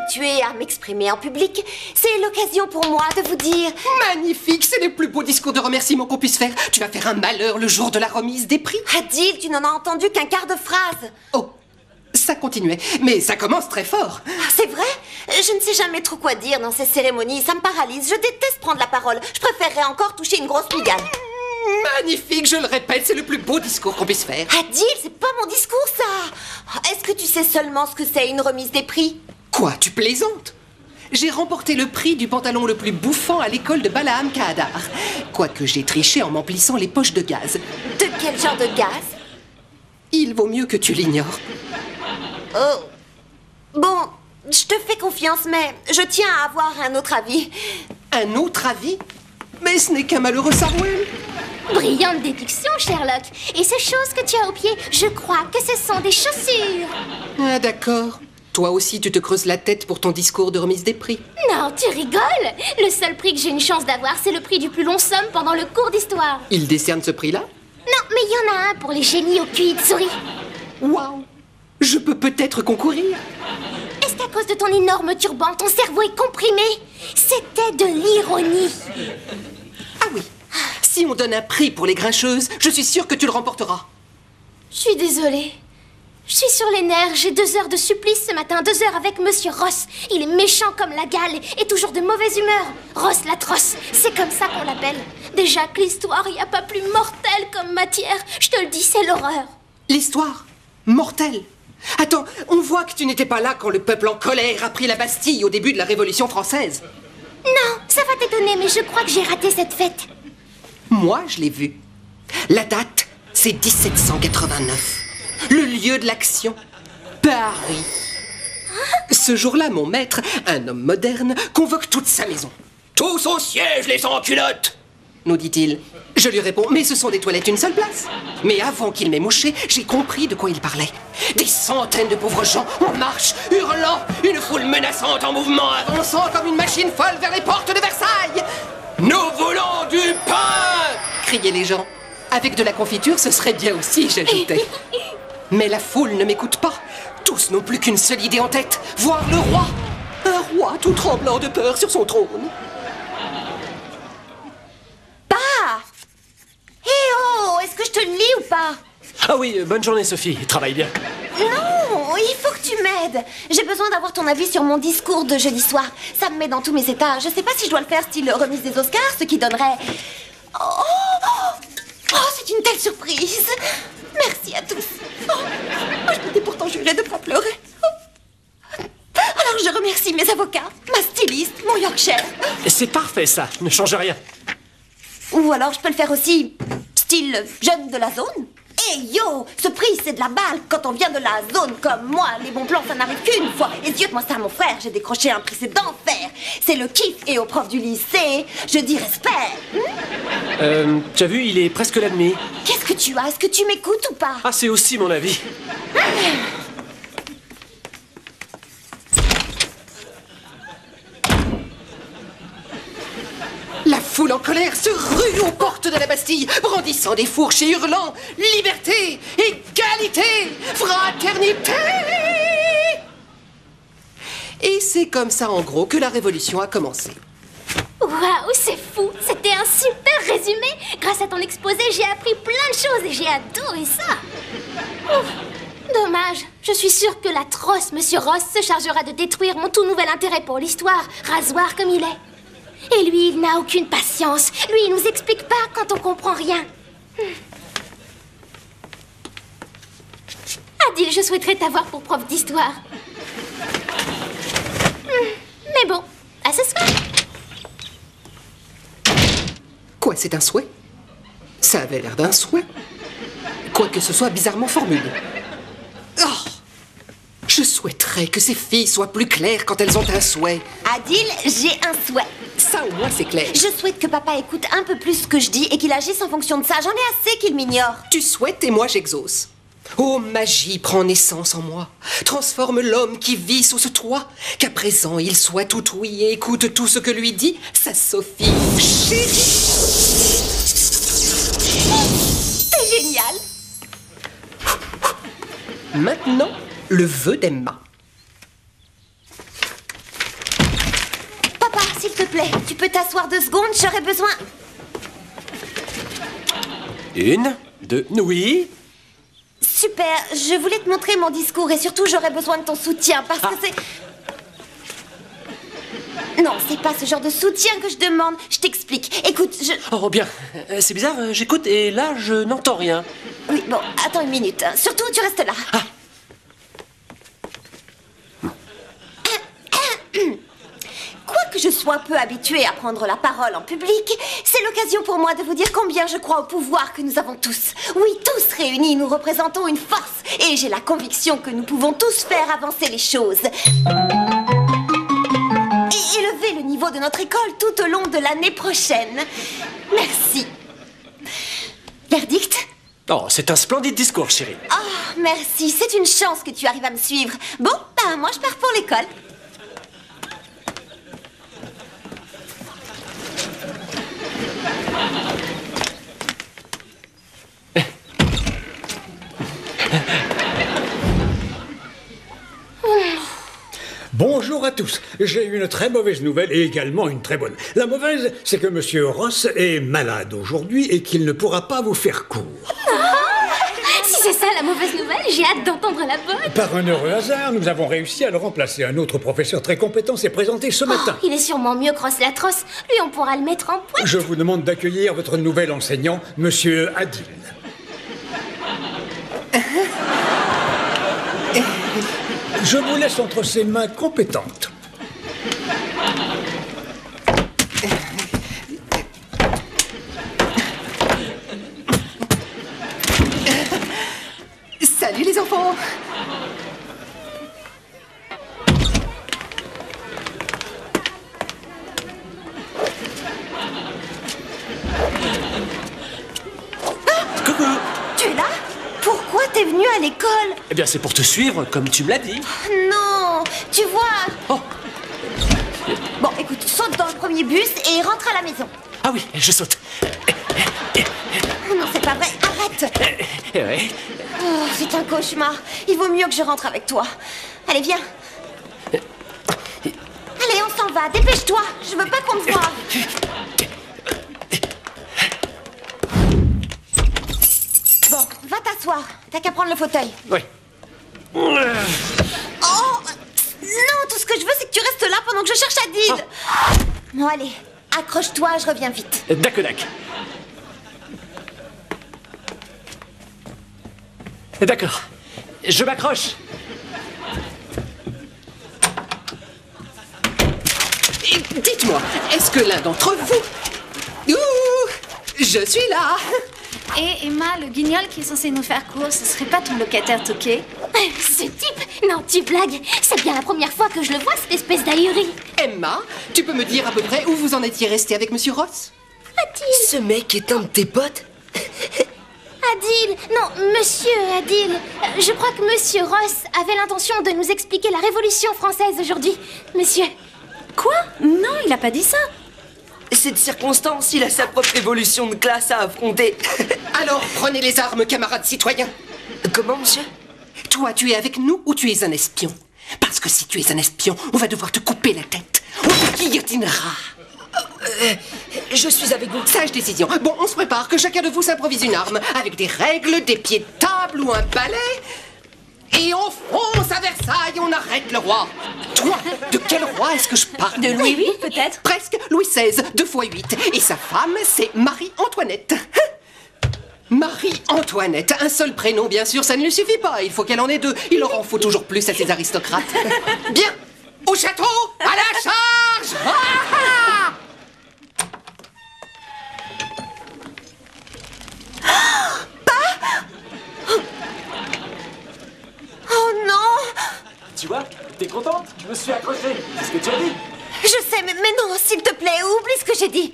habituée à m'exprimer en public, c'est l'occasion pour moi de vous dire... Magnifique, c'est le plus beau discours de remerciement qu'on puisse faire. Tu vas faire un malheur le jour de la remise des prix. Adil, tu n'en as entendu qu'un quart de phrase. Oh, ça continuait, mais ça commence très fort. C'est vrai? Je ne sais jamais trop quoi dire dans ces cérémonies, ça me paralyse. Je déteste prendre la parole. Je préférerais encore toucher une grosse migale. Magnifique, je le répète, c'est le plus beau discours qu'on puisse faire. Adil, c'est pas mon discours, ça. Est-ce que tu sais seulement ce que c'est une remise des prix? Quoi, tu plaisantes? J'ai remporté le prix du pantalon le plus bouffant à l'école de Balaam Kahadar. Quoique j'ai triché en m'emplissant les poches de gaz. De quel genre de gaz? Il vaut mieux que tu l'ignores. Oh. Bon, je te fais confiance, mais je tiens à avoir un autre avis. Un autre avis? Mais ce n'est qu'un malheureux Samuel. Brillante déduction, Sherlock. Et ces choses que tu as aux pieds, je crois que ce sont des chaussures. Ah d'accord. Toi aussi tu te creuses la tête pour ton discours de remise des prix. Non, tu rigoles. Le seul prix que j'ai une chance d'avoir, c'est le prix du plus long somme pendant le cours d'histoire. Il décerne ce prix-là? Non, mais il y en a un pour les génies au QI de souris. Waouh! Je peux peut-être concourir? Est-ce qu'à cause de ton énorme turban, ton cerveau est comprimé? C'était de l'ironie. Ah oui. Si on donne un prix pour les grincheuses, je suis sûre que tu le remporteras. Je suis désolée. Je suis sur les nerfs, j'ai 2 heures de supplice ce matin, 2 heures avec Monsieur Ross. Il est méchant comme la gale et toujours de mauvaise humeur. Ross l'atroce, c'est comme ça qu'on l'appelle. Déjà que l'histoire, il n'y a pas plus mortel comme matière. Je te le dis, c'est l'horreur. L'histoire? Mortelle? Attends, on voit que tu n'étais pas là quand le peuple en colère a pris la Bastille au début de la Révolution française. Non, ça va t'étonner, mais je crois que j'ai raté cette fête. Moi, je l'ai vu. La date, c'est 1789. Le lieu de l'action, Paris. Ce jour-là, mon maître, un homme moderne, convoque toute sa maison. « Tous au siège, les sans-culottes !» nous dit-il. Je lui réponds « Mais ce sont des toilettes une seule place !» Mais avant qu'il m'ait mouché, j'ai compris de quoi il parlait. Des centaines de pauvres gens en marche, hurlant, une foule menaçante en mouvement, avançant comme une machine folle vers les portes de Versailles. « Nous voulons du pain !» criaient les gens. Avec de la confiture, ce serait bien aussi, j'ajoutais. Mais la foule ne m'écoute pas. Tous n'ont plus qu'une seule idée en tête, voir le roi. Un roi tout tremblant de peur sur son trône. Est-ce que je te le lis ou pas? Ah oui, bonne journée Sophie, travaille bien. Non, il faut que tu m'aides. J'ai besoin d'avoir ton avis sur mon discours de jeudi soir. Ça me met dans tous mes états. Je sais pas si je dois le faire style remise des Oscars, ce qui donnerait... Oh, c'est une telle surprise. Merci à tous. Je m'étais pourtant jurée de ne pas pleurer. Alors je remercie mes avocats, ma styliste, mon Yorkshire. C'est parfait ça, ne change rien. Ou alors je peux le faire aussi... style jeune de la zone. Hey yo, ce prix c'est de la balle quand on vient de la zone comme moi. Les bons plans ça n'arrive qu'une fois. Et Dieu, moi ça mon frère, j'ai décroché un prix, c'est d'enfer. C'est le kiff et aux profs du lycée, je dis respect. Tu as vu, il est presque la demi. Qu'est-ce que tu as? Est-ce que tu m'écoutes ou pas? Ah, c'est aussi mon avis. La foule en colère se rue aux portes de la Bastille, brandissant des fourches et hurlant « Liberté, égalité, fraternité !» Et c'est comme ça, en gros, que la Révolution a commencé. Waouh, c'est fou. C'était un super résumé. Grâce à ton exposé, j'ai appris plein de choses et j'ai adoré ça. Ouf. Dommage. Je suis sûre que l'atroce Monsieur Ross se chargera de détruire mon tout nouvel intérêt pour l'histoire, rasoir comme il est. Et lui, il n'a aucune patience. Lui, il nous explique pas quand on comprend rien. Adil, je souhaiterais t'avoir pour prof d'histoire. Mais bon, à ce soir. Quoi, c'est un souhait? Ça avait l'air d'un souhait. Quoique ce soit bizarrement formulé. Oh! Je souhaiterais que ces filles soient plus claires quand elles ont un souhait. Adil, j'ai un souhait. Ça, au moins, c'est clair. Je souhaite que papa écoute un peu plus ce que je dis et qu'il agisse en fonction de ça. J'en ai assez qu'il m'ignore. Tu souhaites et moi, j'exauce. Oh, magie, prend naissance en moi. Transforme l'homme qui vit sous ce toit. Qu'à présent, il soit tout ouïe et écoute tout ce que lui dit sa Sophie chérie. C'est génial. Maintenant, le vœu d'Emma. plaît, tu peux t'asseoir 2 secondes, j'aurais besoin... 1, 2, oui. Super, je voulais te montrer mon discours et surtout j'aurais besoin de ton soutien parce que c'est... Non, c'est pas ce genre de soutien que je demande, je t'explique. Écoute, Oh bien, c'est bizarre, j'écoute et là je n'entends rien. Oui, bon, attends une minute, hein. Surtout tu restes là. Ah. Quoique je sois peu habituée à prendre la parole en public, c'est l'occasion pour moi de vous dire combien je crois au pouvoir que nous avons tous. Oui, tous réunis, nous représentons une force et j'ai la conviction que nous pouvons tous faire avancer les choses. Et élever le niveau de notre école tout au long de l'année prochaine. Merci. Verdict ? Oh, c'est un splendide discours, chérie. Oh, merci, c'est une chance que tu arrives à me suivre. Bon, ben moi je pars pour l'école. Bonjour à tous. J'ai une très mauvaise nouvelle et également une très bonne. La mauvaise, c'est que Monsieur Ross est malade aujourd'hui et qu'il ne pourra pas vous faire cours. Si c'est ça la mauvaise nouvelle, j'ai hâte d'entendre la bonne. Par un heureux hasard, nous avons réussi à le remplacer. Un autre professeur très compétent s'est présenté ce matin. Il est sûrement mieux que Ross Latrosse. Lui, on pourra le mettre en pointe. Je vous demande d'accueillir votre nouvel enseignant, Monsieur Adil. Je vous laisse entre ses mains compétentes. Salut les enfants. Coucou. Tu es là? Pourquoi t'es venu à l'école? Eh bien, c'est pour te suivre, comme tu me l'as dit. Non, tu vois... Oh. Bon, écoute, saute dans le premier bus et rentre à la maison. Ah oui, je saute. Oh non, c'est pas vrai, arrête. Ouais. Oh, c'est un cauchemar. Il vaut mieux que je rentre avec toi. Allez, viens. Allez, on s'en va, dépêche-toi. Je veux pas qu'on te voie. Bon, va t'asseoir. T'as qu'à prendre le fauteuil. Oui. Oh non, tout ce que je veux, c'est que tu restes là pendant que je cherche Adil. Bon, allez, accroche-toi, je reviens vite. D'accord. D'accord. Je m'accroche. Et dites-moi, est-ce que l'un d'entre vous... Ouh, je suis là. Et Emma, le guignol qui est censé nous faire cours, ce serait pas ton locataire toqué? Ce type? Non, tu blagues. C'est bien la première fois que je le vois, cette espèce d'ahuri. Emma, tu peux me dire à peu près où vous en étiez resté avec Monsieur Ross? Adil. Ce mec est un de tes potes? Adil. Non, monsieur Adil. Je crois que monsieur Ross avait l'intention de nous expliquer la Révolution française aujourd'hui. Monsieur. Quoi? Non, il a pas dit ça. Cette circonstance, il a sa propre évolution de classe à affronter. Alors, prenez les armes, camarades citoyens. Comment, monsieur? Toi, tu es avec nous ou tu es un espion? Parce que si tu es un espion, on va devoir te couper la tête. On te guillotinera. Je suis avec vous. Sage décision. Bon, on se prépare, que chacun de vous s'improvise une arme, avec des règles, des pieds de table ou un balai. Et on fonce à Versailles, on arrête le roi. Toi, de quel roi est-ce que je parle? De Louis VIII, peut-être? Presque, Louis XVI, 2 fois 8. Et sa femme, c'est Marie-Antoinette. Marie-Antoinette, un seul prénom, bien sûr, ça ne lui suffit pas. Il faut qu'elle en ait 2. Il leur en faut toujours plus à ces aristocrates. Bien, au château, à la charge. Ah! Oh non. Tu vois, t'es contente? Je me suis accroché. C'est ce que tu as dit. Je sais, mais non, s'il te plaît, oublie ce que j'ai dit.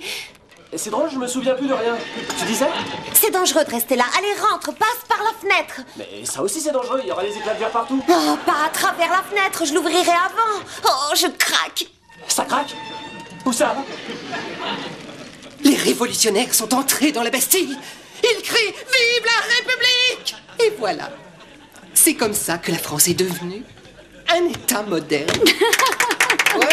Et c'est drôle, je me souviens plus de rien. Tu disais? C'est dangereux de rester là. Allez, rentre, passe par la fenêtre. Mais ça aussi c'est dangereux, il y aura des éclats de verre partout. Oh, pas à travers la fenêtre, je l'ouvrirai avant. Oh, je craque. Ça craque? Où ça? Les révolutionnaires sont entrés dans la Bastille. Ils crient « Vive la République !» Et voilà. C'est comme ça que la France est devenue un État moderne. Ouais.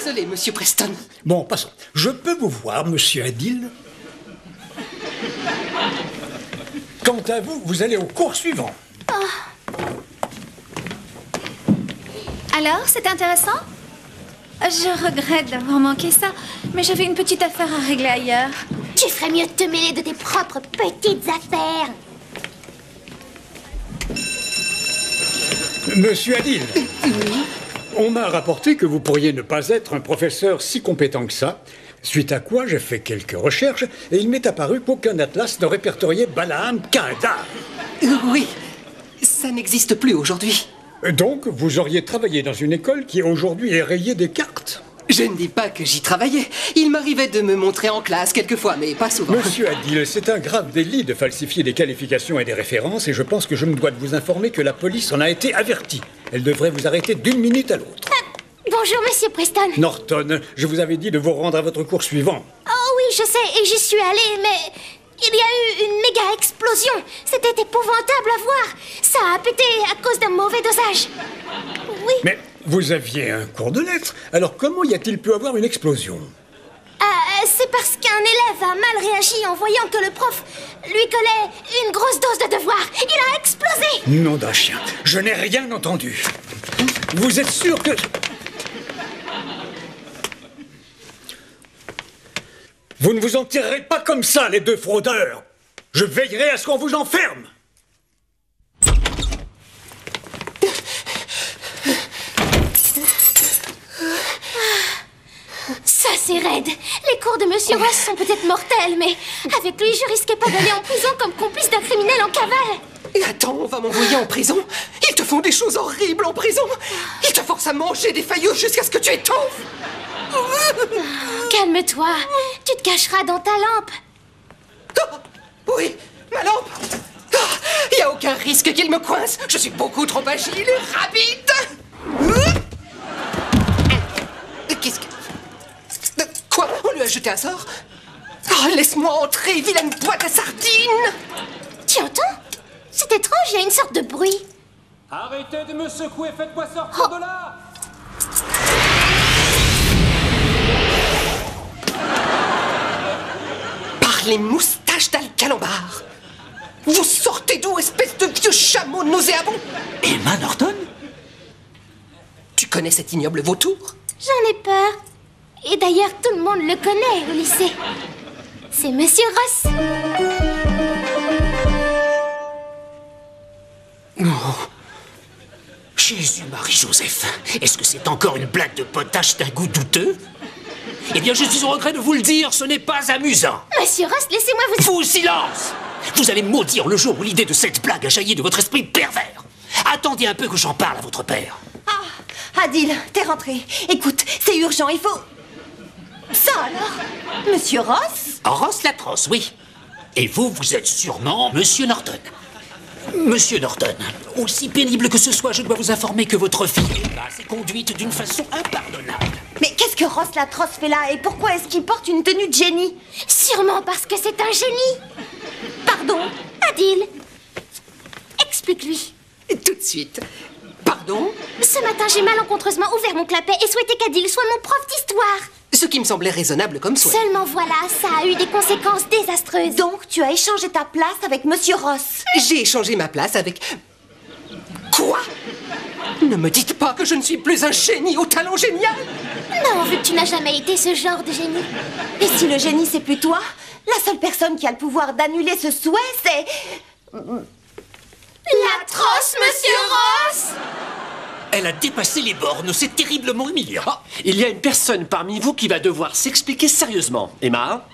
Désolé, monsieur Preston. Bon, passons. Je peux vous voir, monsieur Adil? Quant à vous, vous allez au cours suivant. Alors, c'est intéressant? Je regrette d'avoir manqué ça, mais j'avais une petite affaire à régler ailleurs. Tu ferais mieux de te mêler de tes propres petites affaires. Monsieur Adil, on m'a rapporté que vous pourriez ne pas être un professeur si compétent que ça, suite à quoi j'ai fait quelques recherches et il m'est apparu qu'aucun atlas ne répertoriait Balaam Kahadar. Oui, ça n'existe plus aujourd'hui. Donc, vous auriez travaillé dans une école qui aujourd'hui est rayée des cartes? Je ne dis pas que j'y travaillais. Il m'arrivait de me montrer en classe quelquefois, mais pas souvent. Monsieur Adil, c'est un grave délit de falsifier des qualifications et des références et je pense que je me dois de vous informer que la police en a été avertie. Elle devrait vous arrêter d'une minute à l'autre. Bonjour, monsieur Preston. Norton, je vous avais dit de vous rendre à votre cours suivant. Oh oui, je sais, et j'y suis allée, mais il y a eu une méga explosion. C'était épouvantable à voir. Ça a pété à cause d'un mauvais dosage. Oui. Mais vous aviez un cours de lettres, alors comment y a-t-il pu avoir une explosion? C'est parce qu'un élève a mal réagi en voyant que le prof lui collait une grosse dose de devoir. Il a explosé. Nom d'un chien, je n'ai rien entendu. Vous êtes sûr que... Vous ne vous en tirerez pas comme ça, les deux fraudeurs. Je veillerai à ce qu'on vous enferme. Ça, c'est raide. Les cours de Monsieur Ross sont peut-être mortels, mais avec lui, je risquais pas d'aller en prison comme complice d'un criminel en cavale. Et attends, on va m'envoyer en prison? Ils te font des choses horribles en prison. Ils te forcent à manger des faillots jusqu'à ce que tu étouffes. Calme-toi. Tu te cacheras dans ta lampe. Oui, ma lampe. Il n'y a aucun risque qu'il me coince. Je suis beaucoup trop agile et rapide. Qu'est-ce que... Quoi? On lui a jeté un sort? Laisse-moi entrer, vilaine boîte à sardines. Tu entends? C'est étrange, il y a une sorte de bruit. Arrêtez de me secouer, faites-moi sortir de là. Par les moustaches d'Alcalambar. Vous sortez d'où, espèce de vieux chameau nauséabond? Emma Norton? Tu connais cet ignoble vautour? J'en ai peur. Et d'ailleurs, tout le monde le connaît au lycée. C'est Monsieur Ross. Oh. Jésus-Marie-Joseph, est-ce que c'est encore une blague de potache d'un goût douteux? Eh bien, je suis au regret de vous le dire, ce n'est pas amusant. Monsieur Ross, laissez-moi vous... Vous, silence! Vous allez maudire le jour où l'idée de cette blague a jailli de votre esprit pervers. Attendez un peu que j'en parle à votre père. Ah, Adil, t'es rentré. Écoute, c'est urgent, il faut... Ça alors? Monsieur Ross? Ross l'atroce, oui. Et vous, vous êtes sûrement Monsieur Norton. Monsieur Norton, aussi pénible que ce soit, je dois vous informer que votre fille Emma s'est conduite d'une façon impardonnable. Mais qu'est-ce que Ross l'atroce fait là? Et pourquoi est-ce qu'il porte une tenue de génie? Sûrement parce que c'est un génie. Pardon? Adil, explique-lui. Tout de suite. Pardon? Ce matin, j'ai malencontreusement ouvert mon clapet et souhaité qu'Adil soit mon prof d'histoire. Ce qui me semblait raisonnable comme souhait. Seulement voilà, ça a eu des conséquences désastreuses. Donc, tu as échangé ta place avec Monsieur Ross? J'ai échangé ma place avec... Quoi? Ne me dites pas que je ne suis plus un génie au talent génial. Non, vu que tu n'as jamais été ce genre de génie. Et si le génie, c'est plus toi? La seule personne qui a le pouvoir d'annuler ce souhait, c'est... L'atroce Monsieur Ross! Elle a dépassé les bornes, c'est terriblement humiliant. Ah, il y a une personne parmi vous qui va devoir s'expliquer sérieusement. Emma?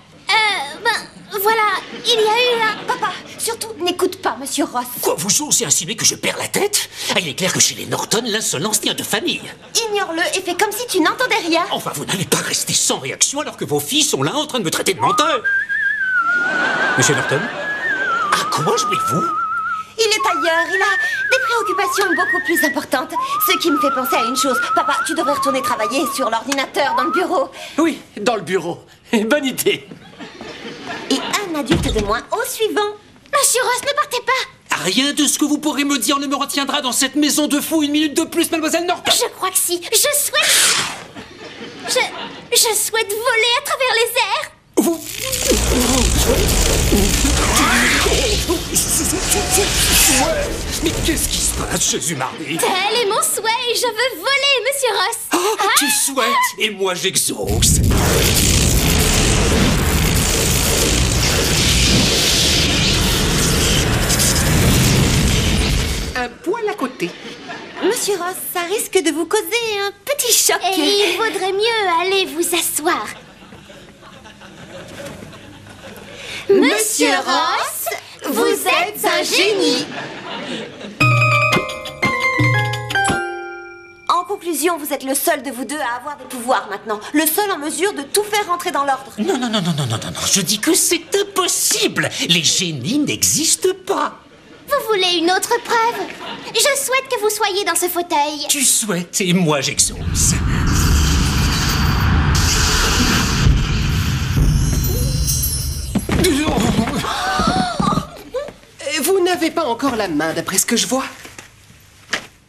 Voilà, il y a eu un... Papa, surtout, n'écoute pas Monsieur Ross. Quoi, vous osez insinuer que je perds la tête? Il est clair que chez les Norton, l'insolence tient de famille. Ignore-le et fais comme si tu n'entendais rien. Enfin, vous n'allez pas rester sans réaction alors que vos filles sont là en train de me traiter de menteur. Monsieur Norton? À quoi jouez-vous? Il est ailleurs, il a des préoccupations beaucoup plus importantes. Ce qui me fait penser à une chose. Papa, tu devrais retourner travailler sur l'ordinateur dans le bureau. Oui, dans le bureau. Bonne idée. Et un adulte de moins au suivant. Monsieur Ross, ne partez pas. Rien de ce que vous pourrez me dire ne me retiendra dans cette maison de fous une minute de plus, mademoiselle Norton. Je crois que si. Je souhaite... Je souhaite voler à travers les airs. Mais qu'est-ce qui se passe, Jésus-Marie? Tel est mon souhait et je veux voler, Monsieur Ross. Oh, tu souhaites et moi j'exauce. Un poil à côté. Monsieur Ross, ça risque de vous causer un petit choc. Et il vaudrait mieux aller vous asseoir. Monsieur Ross, vous êtes un génie. En conclusion, vous êtes le seul de vous deux à avoir des pouvoirs maintenant. Le seul en mesure de tout faire rentrer dans l'ordre. Non, je dis que c'est impossible. Les génies n'existent pas. Vous voulez une autre preuve? Je souhaite que vous soyez dans ce fauteuil. Tu souhaites et moi j'exauce. Vous n'avez pas encore la main, d'après ce que je vois.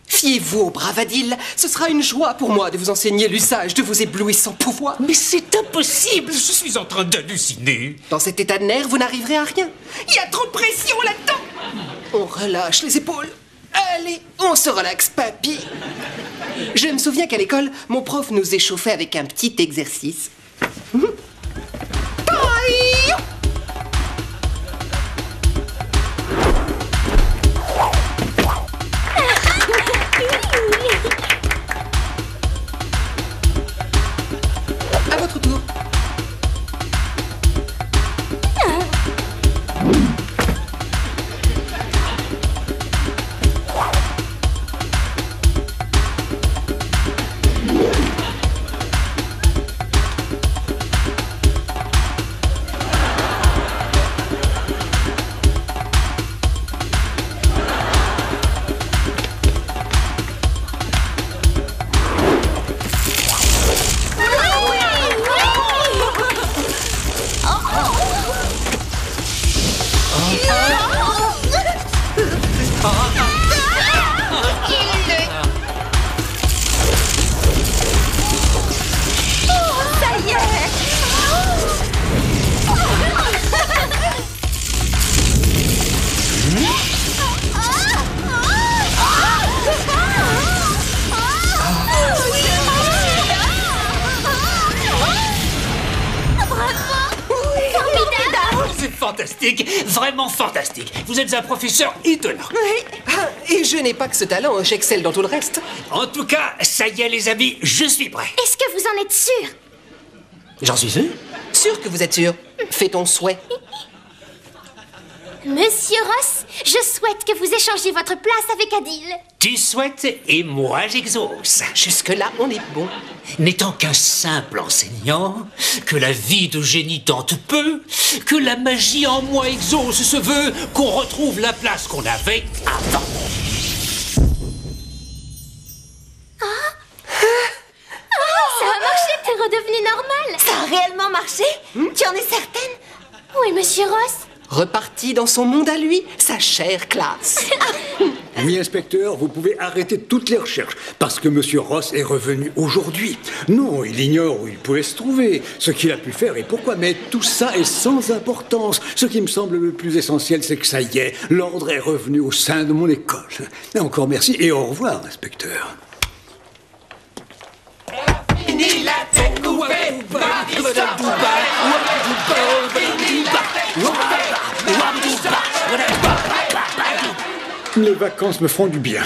Fiez-vous au Bravadil. Ce sera une joie pour moi de vous enseigner l'usage de vos éblouissants pouvoirs. Mais c'est impossible, je suis en train d'halluciner. Dans cet état de nerfs, vous n'arriverez à rien. Il y a trop de pression là-dedans. On relâche les épaules. Allez, on se relaxe, papy. Je me souviens qu'à l'école, mon prof nous échauffait avec un petit exercice. À votre tour. Fantastique, vraiment fantastique. Vous êtes un professeur étonnant. Oui. Ah, et je n'ai pas que ce talent, j'excelle dans tout le reste. En tout cas, ça y est les amis, je suis prêt. Est-ce que vous en êtes sûr? J'en suis sûr. Sûr que vous êtes sûr. Fais ton souhait. Monsieur Ross, je souhaite que vous échangiez votre place avec Adil. Tu souhaites et moi j'exauce. Jusque-là, on est bon. N'étant qu'un simple enseignant, que la vie de génie tente peu, que la magie en moi exauce ce vœu, qu'on retrouve la place qu'on avait avant. Ça a marché, t'es redevenu normal. Ça a réellement marché? Tu en es certaine? Oui, Monsieur Ross. Reparti dans son monde à lui, sa chère classe. Oui, inspecteur, vous pouvez arrêter toutes les recherches, parce que Monsieur Ross est revenu aujourd'hui. Non, il ignore où il pouvait se trouver, ce qu'il a pu faire et pourquoi, mais tout ça est sans importance. Ce qui me semble le plus essentiel, c'est que ça y est, l'ordre est revenu au sein de mon école. Et encore merci et au revoir, inspecteur. Les vacances me font du bien.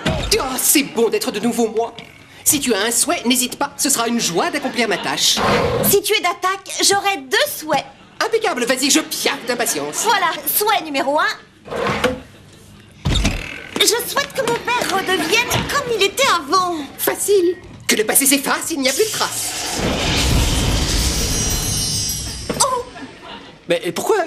Oh, c'est bon d'être de nouveau moi. Si tu as un souhait, n'hésite pas, ce sera une joie d'accomplir ma tâche. Si tu es d'attaque, j'aurai 2 souhaits. Impeccable, vas-y, je piaffe d'impatience. Voilà, souhait numéro 1. Je souhaite que mon père redevienne comme il était avant. Facile. Que le passé s'efface, il n'y a plus de traces. Oh! Mais pourquoi...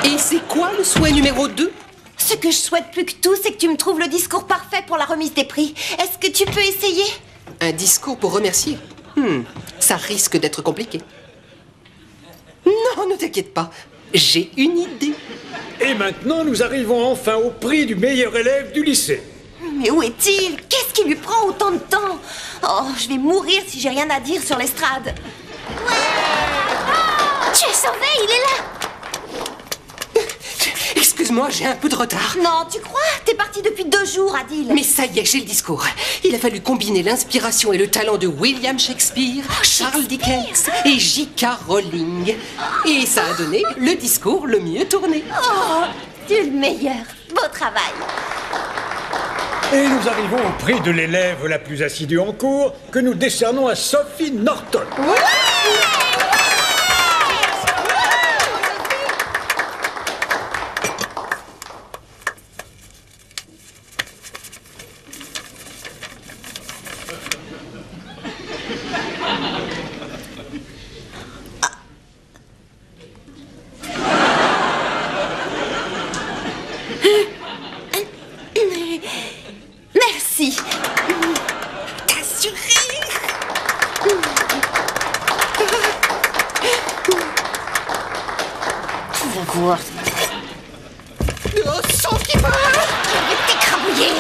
Et c'est quoi le souhait numéro 2? Ce que je souhaite plus que tout, c'est que tu me trouves le discours parfait pour la remise des prix. Est-ce que tu peux essayer? Un discours pour remercier. Ça risque d'être compliqué. Non, ne t'inquiète pas. J'ai une idée. Et maintenant, nous arrivons enfin au prix du meilleur élève du lycée. Mais où est-il? Qu'est-ce qui lui prend autant de temps? Oh, je vais mourir si j'ai rien à dire sur l'estrade. Tu es sauvé, il est là. Excuse-moi, j'ai un peu de retard. Non, tu crois? T'es parti depuis 2 jours, Adil. Mais ça y est, j'ai le discours. Il a fallu combiner l'inspiration et le talent de William Shakespeare, Charles Dickens et J.K. Rowling. Et ça a donné le discours le mieux tourné. Oh, tu es le meilleur. Beau travail. Et nous arrivons au prix de l'élève la plus assidue en cours que nous décernons à Sophie Norton. Merci. Assuré. Tu vas voir. Oh, sang qui meurt. Je vais t'écrabouiller.